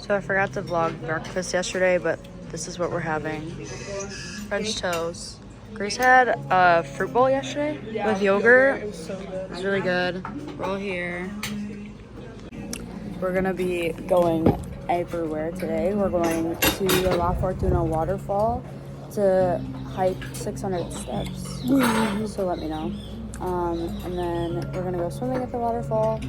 So I forgot to vlog breakfast yesterday, but this is what we're having. French toast. Grace had a fruit bowl yesterday with yogurt. It was so good. It was really good. We're all here. We're gonna be going everywhere today. We're going to the La Fortuna waterfall to hike 600 steps. So let me know. And then we're gonna go swimming at the waterfall.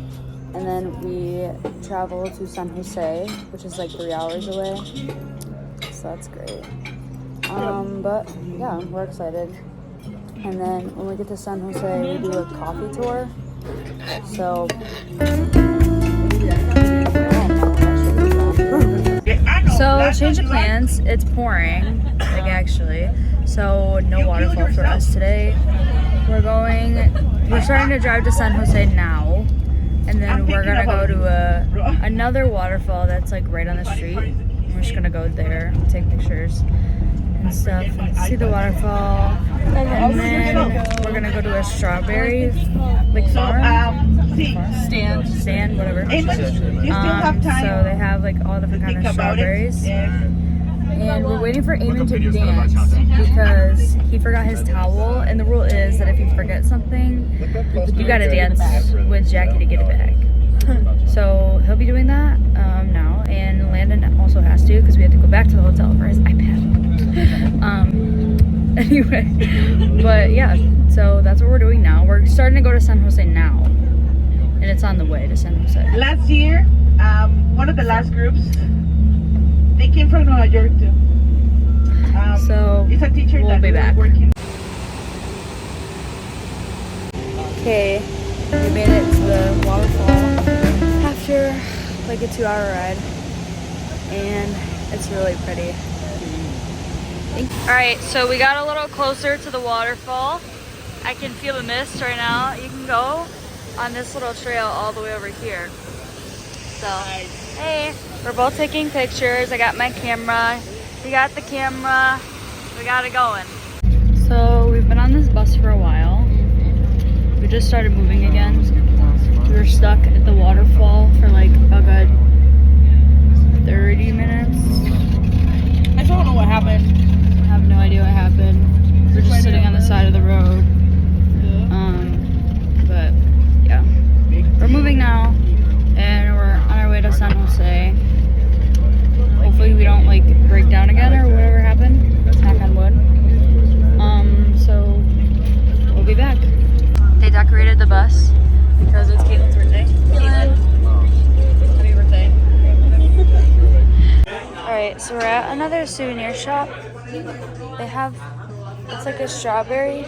And then we travel to San Jose, which is like 3 hours away. So that's great. But yeah, we're excited. And then when we get to San Jose, we do a coffee tour. So change of plans. It's pouring, like actually. So no waterfall for us today. We're starting to drive to San Jose now. And then we're gonna go to another waterfall that's like right on the street. We're just gonna go there, take pictures and stuff, and see the waterfall. And then we're gonna go to a strawberry like farm, stand, whatever. So they have like all different kinds of strawberries. And we're waiting for Eamon to dance because he forgot his towel. And the rule is that if you forget something, you gotta dance with Jackie to get it back. So he'll be doing that now. And Landon also has to because we have to go back to the hotel for his iPad. Anyway, but yeah, so that's what we're doing now. We're starting to go to San Jose now. And it's on the way to San Jose. Last year, one of the last groups, they came from New York too. So it's a teacher we'll that be back. Working. Okay, we made it to the waterfall after like a 2-hour ride, and it's really pretty. Alright, so we got a little closer to the waterfall. I can feel the mist right now. You can go on this little trail all the way over here. So, hey, we're both taking pictures. I got my camera. We got the camera. We got it going. So we've been on this bus for a while. We just started moving again. We were stuck at the waterfall for like a good 30 minutes. I don't know what happened. I have no idea what happened. We're just sitting on the side of the road. But yeah, we're moving now, and we're on our way to San Jose. Hopefully we don't like break down again or whatever happened. Knock on wood. So we'll be back. They decorated the bus because it's Caitlin's birthday. Caitlin, happy birthday. Alright, so we're at another souvenir shop. They have, it's like a strawberry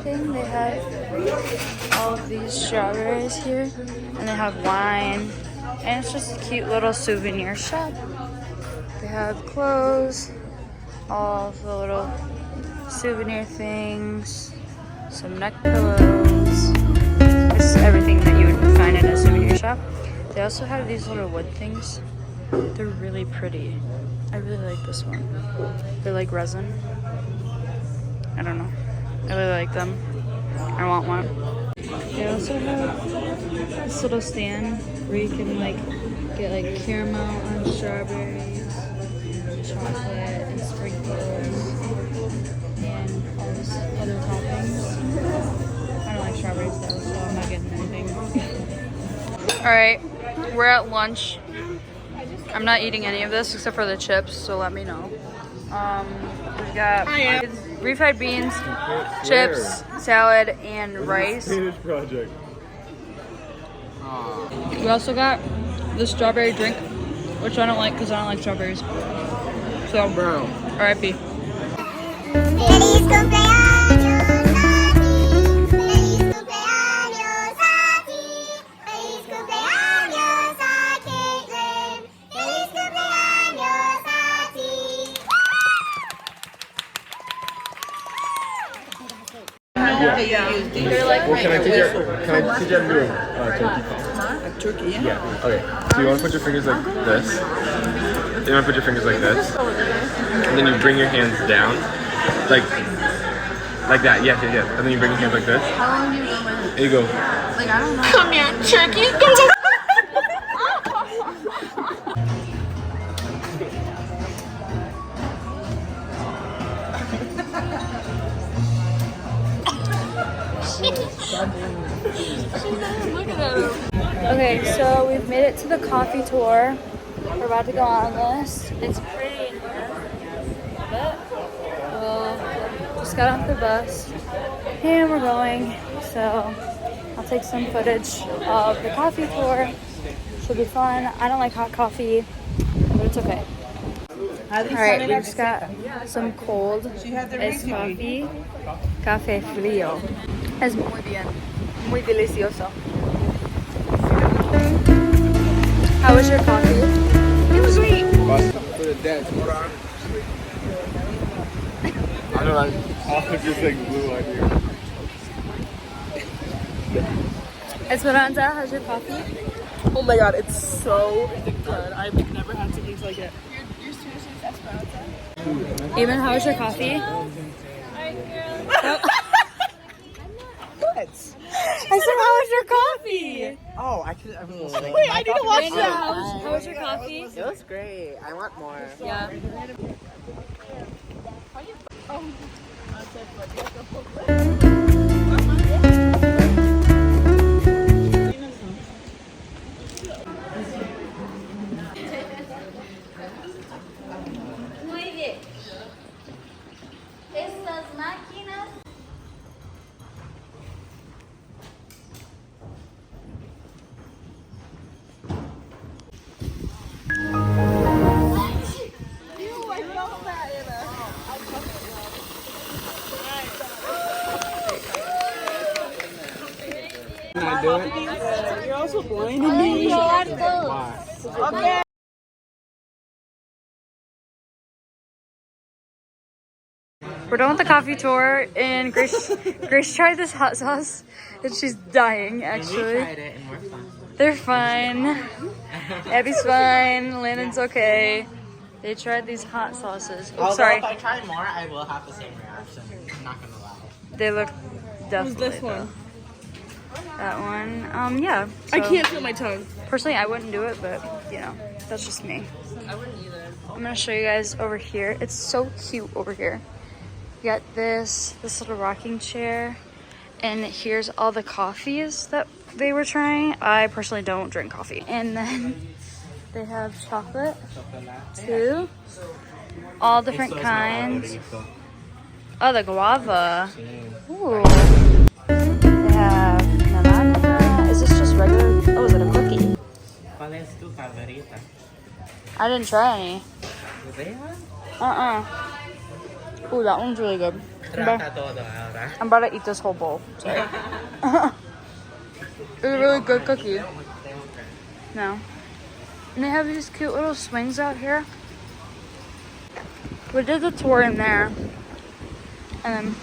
thing. They have all of these strawberries here, and they have wine, and it's just a cute little souvenir shop. They have clothes, all of the little souvenir things, some neck pillows. This is everything that you would find in a souvenir shop. They also have these little wood things. They're really pretty. I really like this one. They're like resin. I don't know. I really like them. I want one. They also have this little stand where you can like get like caramel on strawberries, chocolate and sprinkles, and all these other toppings. I don't like strawberries though, so I'm not getting anything. Alright, we're at lunch. I'm not eating any of this except for the chips, so let me know. We've got refried beans, chips, salad, and rice. Project. We also got the strawberry drink, which I don't like because I don't like strawberries. So, R.I.P. Feliz cumpleaños a ti, feliz cumpleaños a ti, feliz cumpleaños a Caitlin, feliz cumpleaños a ti. Well, can I take your turkey? Yeah. Okay. So you want to put your fingers like this. You want to put your fingers like this, and then you bring your hands down, like that. Yeah. And then you bring your hands like this. How long do you go with it? There you go. Like, I don't know. Come here, turkey. Okay, so we've made it to the coffee tour. We're about to go on this. It's pretty in here. But just got off the bus and we're going. So I'll take some footage of the coffee tour. Should be fun. I don't like hot coffee, but it's okay. Alright, we just got some cold iced coffee. Café frío. Es muy bien. Muy delicioso. How was your coffee? It was great. I don't know. I'll just like blue on you. Esperanza, how's your coffee? Oh my god, it's so good. I've never had something like it. Eamon, how was your coffee? What? I said, how was your coffee? Oh, I could. I'm listening. Wait, I need to watch Brandon, that. how was your coffee? It was great. I want more. Yeah. Muy bien. Estas máquinas. Can I do it? You're also blinding me. Why? We're done with the coffee tour, and Grace tried this hot sauce, and she's dying, actually. Tried it and we're fine. They're fine. Abby's fine. Landon's okay. They tried these hot sauces. Oh, Although sorry. if I try more, I will have the same reaction. I'm not gonna lie. They look Who's definitely. this one? That one. Yeah. I so, can't feel my tongue. Personally, I wouldn't do it, but you know, that's just me. I wouldn't either. I'm gonna show you guys over here. It's so cute over here. You got this little rocking chair, and here's all the coffees that they were trying. I personally don't drink coffee. And then they have chocolate too, all different kinds. Oh, the guava. Ooh. They have naranja. Is this just regular? Oh, is it a cookie? ¿Cuál es tu favorita? I didn't try any. ¿Verdad? Ooh, that one's really good. Trata todo ahora. I'm about to eat this whole bowl. Sorry. It's a really good cookie. No. And they have these cute little swings out here. We did the tour in there. And then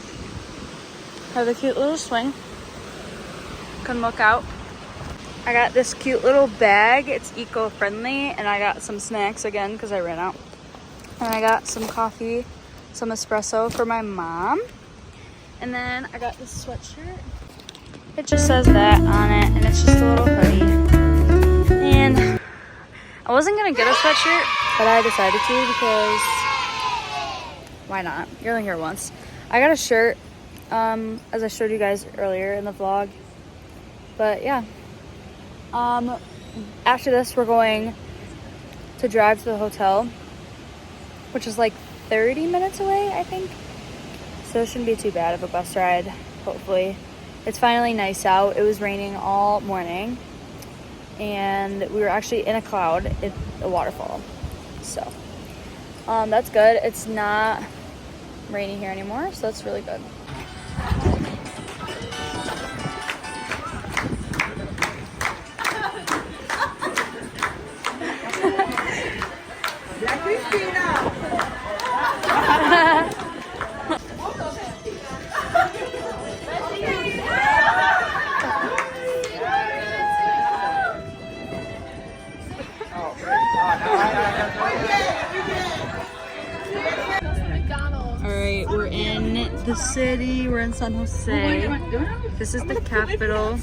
have a cute little swing. Can look out. I got this cute little bag. It's eco-friendly. And I got some snacks again because I ran out. And I got some coffee, some espresso for my mom. And then I got this sweatshirt. It just says that on it, and it's just a little hoodie. And I wasn't gonna get a sweatshirt, but I decided to because why not? You're only here once. I got a shirt, as I showed you guys earlier in the vlog. But yeah. After this, we're going to drive to the hotel, which is like 30 minutes away, I think. So it shouldn't be too bad of a bus ride, hopefully. It's finally nice out. It was raining all morning, and we were actually in a cloud at a waterfall. So that's good. It's not raining here anymore, so that's really good. Alright, we're in the city. We're in San Jose. This is the capital.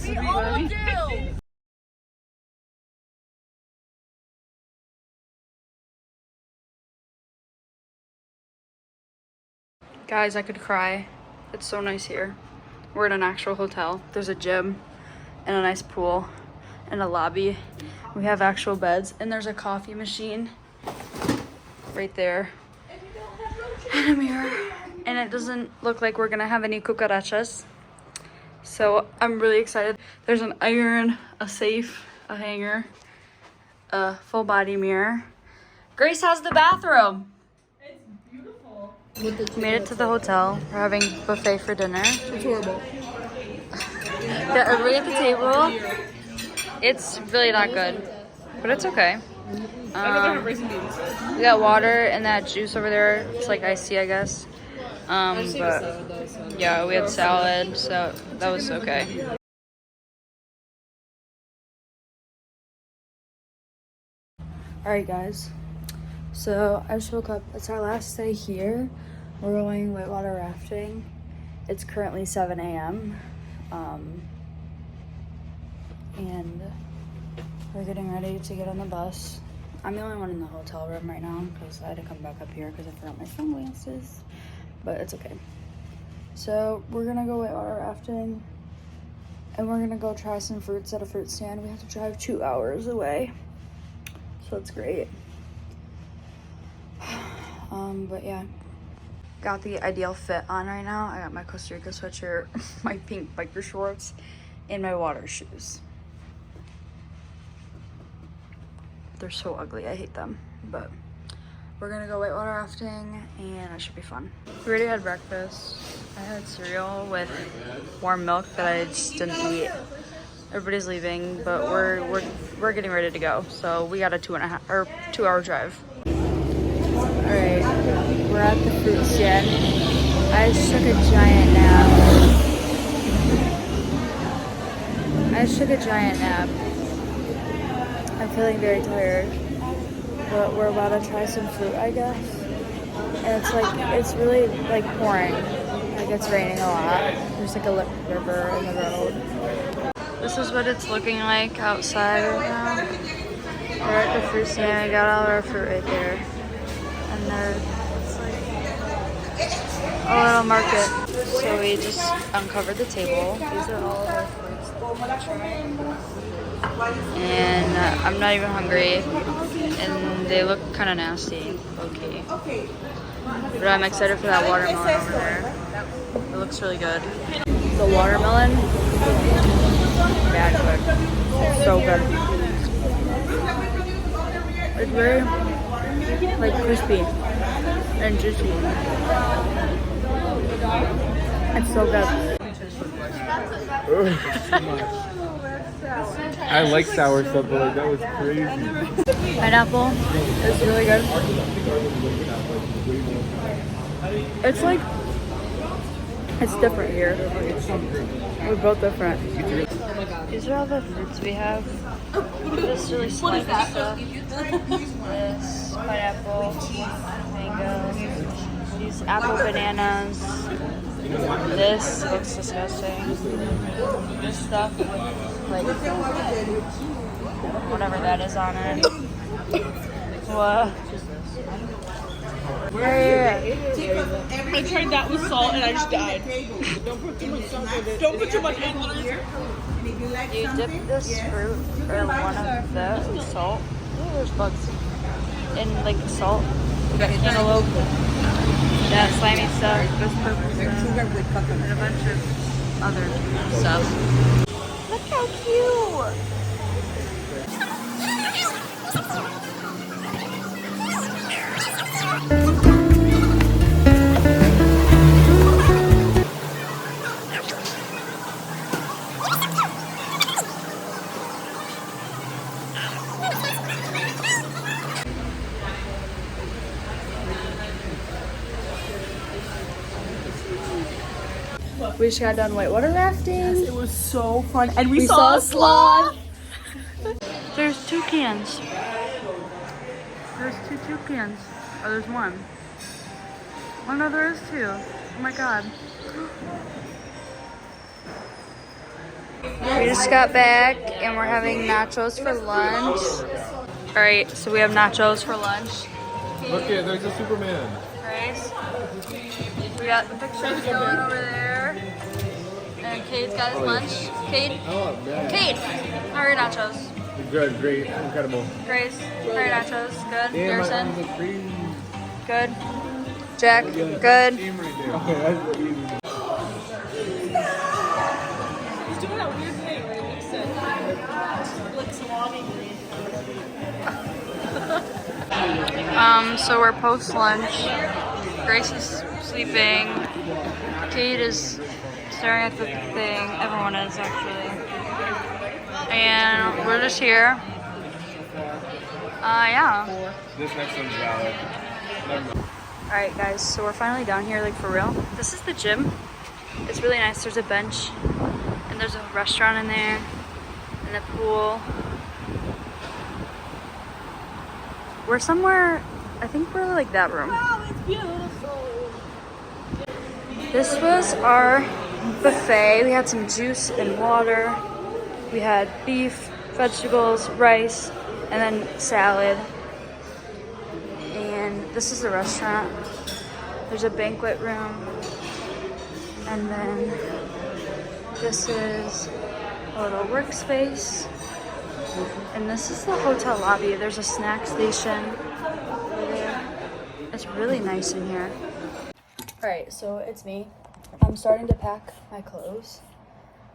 Guys, I could cry. It's so nice here. We're in an actual hotel. There's a gym and a nice pool and a lobby. We have actual beds and there's a coffee machine right there and a mirror. And it doesn't look like we're gonna have any cucarachas. So I'm really excited. There's an iron, a safe, a hanger, a full body mirror. Grace has the bathroom. It's beautiful. We made it to the hotel. We're having buffet for dinner. It's horrible. Got everybody at the table. It's really not good, but it's okay. I'd rather have raisin beans. We got water and that juice over there. It's like iced tea, I guess. But yeah, we had salad, so that was okay. Alright guys, so I just woke up. It's our last day here. We're going whitewater rafting. It's currently 7 a.m. And we're getting ready to get on the bus. I'm the only one in the hotel room right now because I had to come back up here because I forgot my sunglasses, but it's okay. So we're gonna go whitewater rafting and we're gonna go try some fruits at a fruit stand. We have to drive 2 hours away, so it's great. But yeah, got the ideal fit on right now. I got my Costa Rica sweatshirt, my pink biker shorts, and my water shoes. They're so ugly, I hate them, but we're gonna go whitewater rafting and it should be fun. We already had breakfast. I had cereal with warm milk that I just didn't eat. Everybody's leaving, but we're getting ready to go. So we got a 2 hour drive. All right, we're at the fruit stand. I just took a giant nap. I'm feeling very tired, but we're about to try some fruit, I guess. And it's really like pouring, like it's raining a lot. There's like a river in the road. This is what it's looking like outside right now. We're at the fruit stand. We got all our fruit right there, and it's like a little market. So we just uncovered the table. These are all of our fruits that we're trying. And I'm not even hungry, and they look kind of nasty, okay. But I'm excited for that watermelon over there. It looks really good. The watermelon, bad good. It's so good. It's very like crispy and juicy. It's so good. I like sour stuff, but like that was crazy. Pineapple is really good. It's like, it's different here. We're both different. These are all the fruits we have. This really slimy stuff. This pineapple, mango, these apple bananas. This looks disgusting. This stuff with like whatever that is on it. What? Yeah. I tried that with salt and I just died. Don't put too much salt in it. Don't put too much in it. You dip this fruit or one of the in salt. Oh, there's bugs. In like salt. We got cantaloupe. That slimy stuff, this purple stuff, and a bunch of other stuff. Look how cute! We just got done whitewater rafting. It was so fun. And we saw saw a sloth. There's toucans. There's 2 toucans. Oh, there's one. Oh no, there is 2. Oh my god. We just got back and we're having nachos for lunch. Alright, so we have nachos for lunch. Look at, there's a Superman. Right? We got the pictures going over there. And Cade's got his lunch. Cade? Oh, man. Cade! How are your nachos? Good, great, incredible. Grace, how are your nachos? Good. Damn, my Garrison? arms look crazy. Good. Jack? Good. Okay, that's easy. He's doing that weird thing where he looks at like salami. So we're post lunch. Grace is sleeping. Cade is staring at the thing. Everyone is actually. And we're just here. Yeah. This next one's valid. Never mind. Alright guys, so we're finally down here, like for real. This is the gym. It's really nice. There's a bench and there's a restaurant in there and the pool. We're somewhere, I think we're like that room. Oh, it's beautiful. This was our buffet. We had some juice and water. We had beef, vegetables, rice, and then salad. And this is the restaurant. There's a banquet room. And then this is a little workspace. And this is the hotel lobby. There's a snack station over there. It's really nice in here. Alright, so it's me. I'm starting to pack my clothes.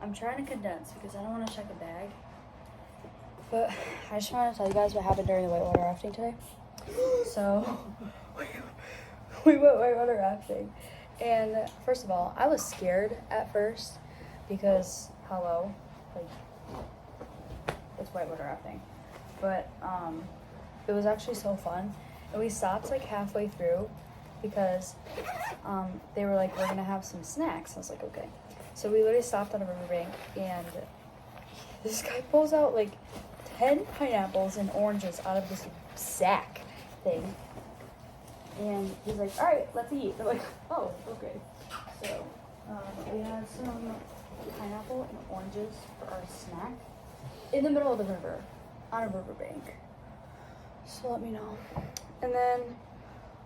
I'm trying to condense because I don't want to check a bag. But I just want to tell you guys what happened during the whitewater rafting today. So, we went whitewater rafting. And first of all, I was scared at first because, hello, like, it's whitewater rafting. But it was actually so fun. And we stopped like halfway through because they were like, we're gonna have some snacks. I was like, okay. So we literally stopped on a riverbank and this guy pulls out like 10 pineapples and oranges out of this sack thing. And he's like, all right, let's eat. We're like, oh, okay. So we had some pineapple and oranges for our snack in the middle of the river, on a riverbank. So let me know. And then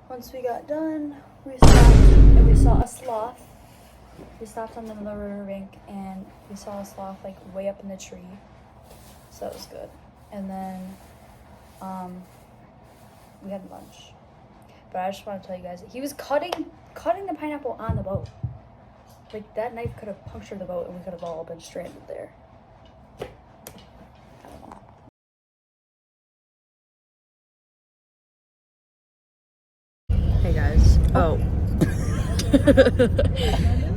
once we got done, we stopped and we saw a sloth. We stopped on the riverbank and we saw a sloth like way up in the tree. So that was good. And then we had lunch. But I just want to tell you guys, he was cutting the pineapple on the boat. Like that knife could have punctured the boat and we could have all been stranded there. I don't know. Hey guys. Oh.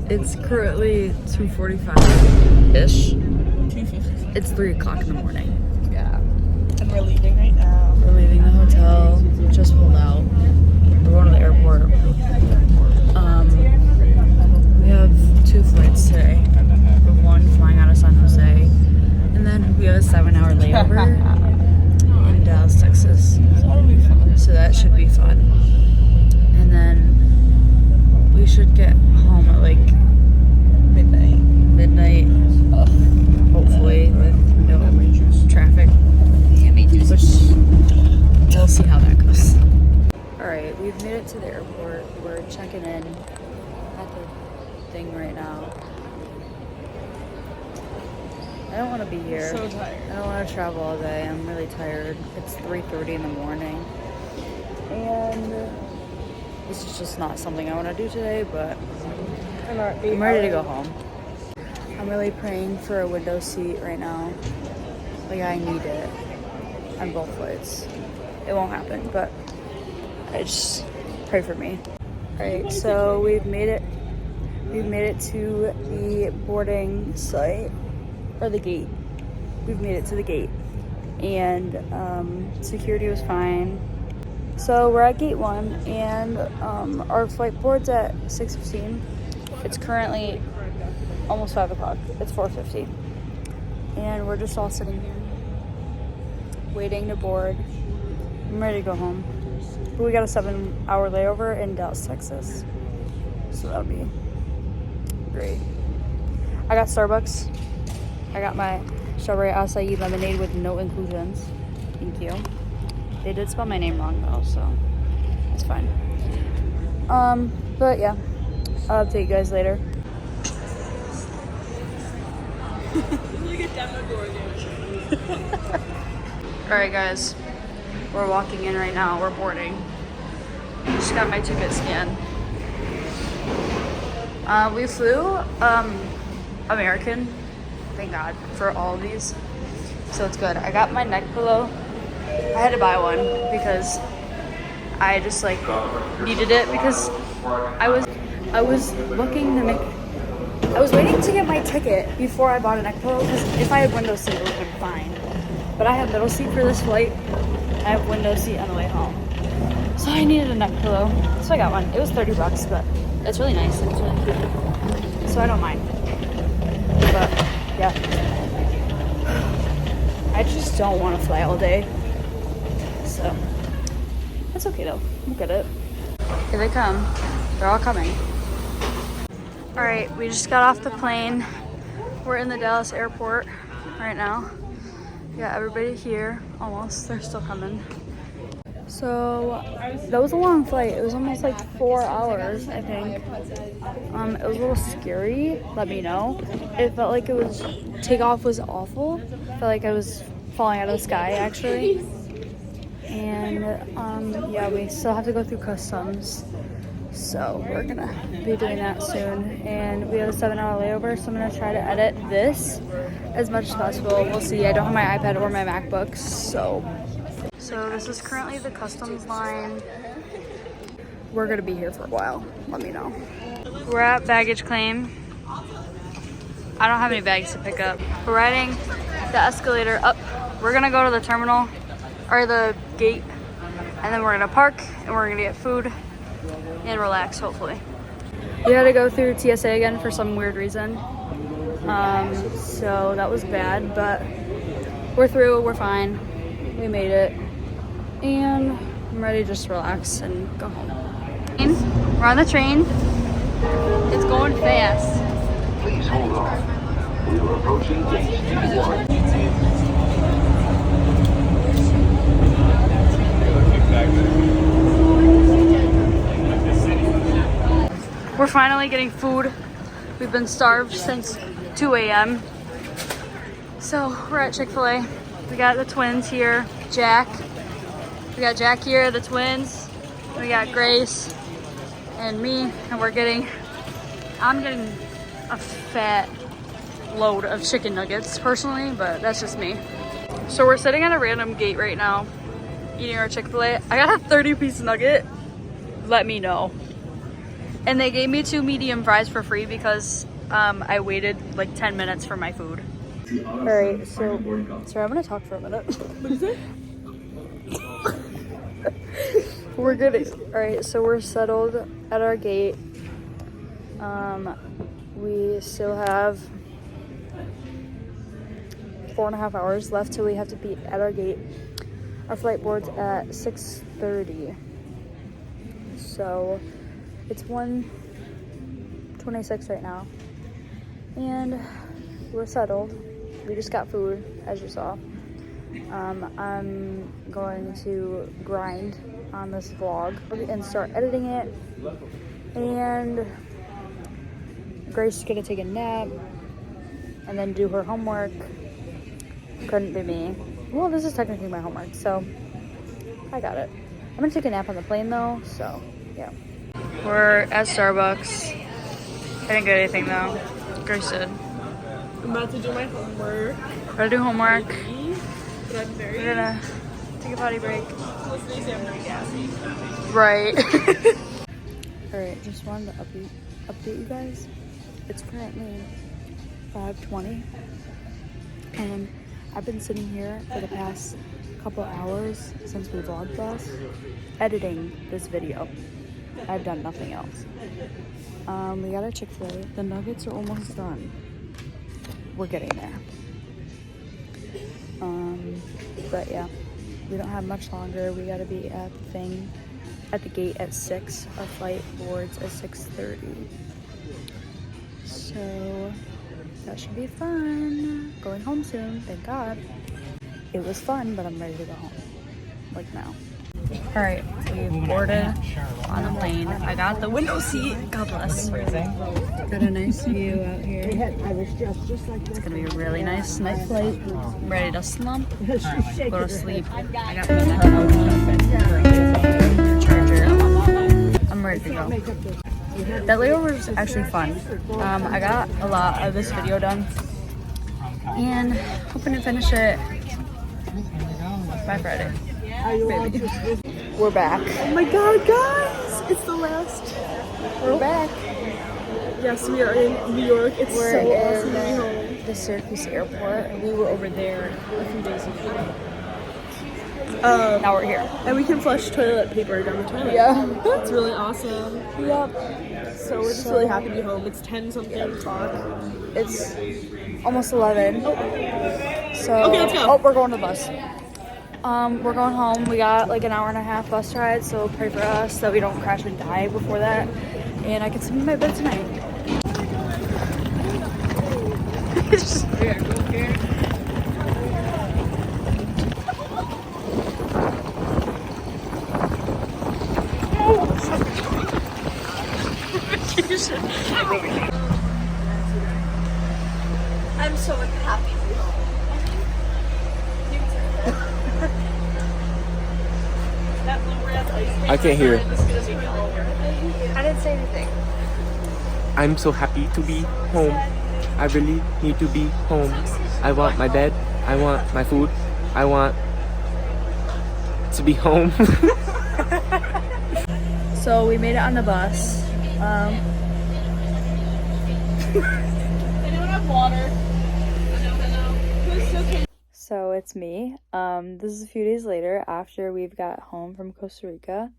It's currently 2:45-ish. 2:50. It's 3 o'clock in the morning. Yeah. And we're leaving right now. We're leaving the hotel. Just pulled out. We're going to the airport. We have 2 flights today. We have one flying out of San Jose. And then we have a 7-hour layover in Dallas, Texas. So that should be fun. And then we should get home at like midnight. Hopefully with no traffic. Which we'll see how that goes. Alright, we've made it to the airport. We're checking in at the thing right now. I don't want to be here. So tired. I don't want to travel all day. I'm really tired. It's 3:30 in the morning. And this is just not something I want to do today, but I'm ready to go home. I'm really praying for a window seat right now. Like, I need it on both flights. It won't happen, but I just pray for me. Alright, so we've made it to the boarding site, or the gate. We've made it to the gate. And security was fine. So we're at gate 1, and our flight board's at 6:15. It's currently almost 5 o'clock. It's 4:50. And we're just all sitting here, waiting to board. I'm ready to go home. But we got a 7-hour layover in Dallas, Texas. So that'll be great. I got Starbucks. I got my strawberry acai lemonade with no inclusions. Thank you. They did spell my name wrong though, so it's fine. But yeah, I'll update you guys later. You get Demogorgon. Alright guys, we're walking in right now, we're boarding. Just got my ticket scanned. We flew American, thank God, for all of these. So it's good. I got my neck pillow. I had to buy one because I just like needed it because I was looking to make, I was waiting to get my ticket before I bought a neck pillow because if I had window seat it would have been fine. But I have middle seat for this flight. I have window seat on the way home. So I needed a neck pillow. So I got one. It was $30, but it's really nice. It's really cute. So I don't mind. But yeah. I just don't want to fly all day. So that's okay though. We'll get it. Here they come. They're all coming. Alright, we just got off the plane. We're in the Dallas airport right now. We got everybody here, almost. They're still coming. So that was a long flight. It was almost like 4 hours, I think. It was a little scary. Let me know. It felt like takeoff was awful. I felt like I was falling out of the sky actually. And yeah, we still have to go through customs. So we're gonna be doing that soon. And we have a 7-hour layover, so I'm gonna try to edit this as much as possible. We'll see. I don't have my iPad or my MacBooks, so this is currently the customs line. We're gonna be here for a while. Let me know. We're at baggage claim. I don't have any bags to pick up. We're riding the escalator up. We're gonna go to the terminal or the gate, and then we're gonna park and we're gonna get food and relax, hopefully. We had to go through TSA again for some weird reason. So that was bad, but we're through, we're fine. We made it. And I'm ready to just relax and go home. We're on the train. It's going fast. Please hold on. We are approaching gate D1. We're finally getting food. We've been starved since 2 a.m. So we're at Chick-fil-A. We got the twins here, Jack. We got Jack here, the twins. We got Grace and me, and I'm getting a fat load of chicken nuggets personally, but that's just me. So we're sitting at a random gate right now, eating our Chick-fil-A. I got a 30-piece nugget. Let me know. And they gave me 2 medium fries for free because I waited like 10 minutes for my food. Alright, so sorry, I'm gonna talk for a minute. What is it? We're good. Alright, so we're settled at our gate. We still have 4.5 hours left till we have to be at our gate. Our flight board's at 6:30. So it's 1:26 right now. And we're settled. We just got food, as you saw. I'm going to grind on this vlog and start editing it. And Grace is gonna take a nap and then do her homework. Couldn't be me. Well, this is technically my homework, so I got it. I'm gonna take a nap on the plane though, so yeah. We're at Starbucks. I didn't get anything though. Grace did. I'm about to do my homework. Gotta do homework. But I'm very... We're gonna take a potty break. Let's say I'm very gassy. Right. Alright, just wanted to update you guys. It's currently 5:20 and I've been sitting here for the past couple hours since we vlogged last, editing this video. I've done nothing else. We got a Chick-fil-A. The nuggets are almost done. We're getting there. But yeah, we don't have much longer. We gotta be at the gate at 6. Our flight boards at 6:30. So that should be fun. Going home soon, thank God. It was fun, but I'm ready to go home. Like now. All right, we boarded on the plane. I got the window seat. God bless. Got a nice view out here. It's gonna be a really nice night flight. I'm ready to slump, go to sleep. I got my charger. I'm ready to go. That layover was actually fun. I got a lot of this video done, and hoping to finish it by Friday. Maybe. We're back. Oh my god, guys! It's the last. We're back. Yes, we are in New York. It's We're so in awesome to be home. the Syracuse airport. We were over there a few days ago. Now we're here. And we can flush toilet paper down the toilet. Yeah. It's really awesome. Yep. So we're just really happy to be home. It's 10 something o'clock. It's almost 11. So Okay, let's go. Oh, we're going to the bus. We're going home. We got like an hour and a half bus ride, so pray for us that we don't crash and die before that. And I can sleep in my bed tonight. I'm so happy to be home. That blue red ice I can't hear. I didn't say anything. I'm so happy to be home. I really need to be home. I want my bed. I want my food. I want to be home. So we made it on the bus. Anyone have water? So it's me. This is a few days later after we've got home from Costa Rica,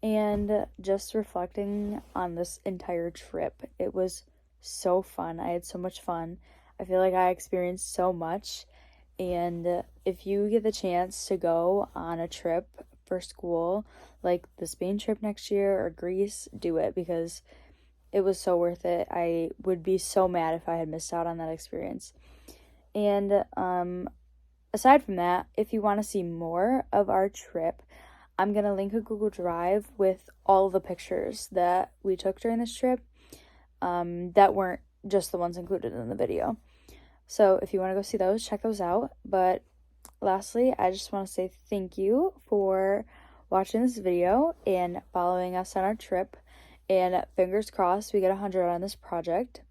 and just reflecting on this entire trip. It was so fun. I had so much fun. I feel like I experienced so much, and if you get the chance to go on a trip for school, like the Spain trip next year or Greece, do it, because it was so worth it. I would be so mad if I had missed out on that experience. And aside from that, if you want to see more of our trip, I'm going to link a Google Drive with all the pictures that we took during this trip that weren't just the ones included in the video. So if you want to go see those, check those out. But lastly, I just want to say thank you for watching this video and following us on our trip. And fingers crossed we get 100 on this project.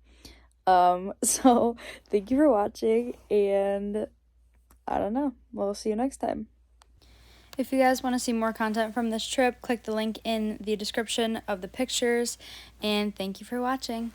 So thank you for watching, and I don't know, we'll see you next time. If you guys want to see more content from this trip, click the link in the description of the pictures, and thank you for watching.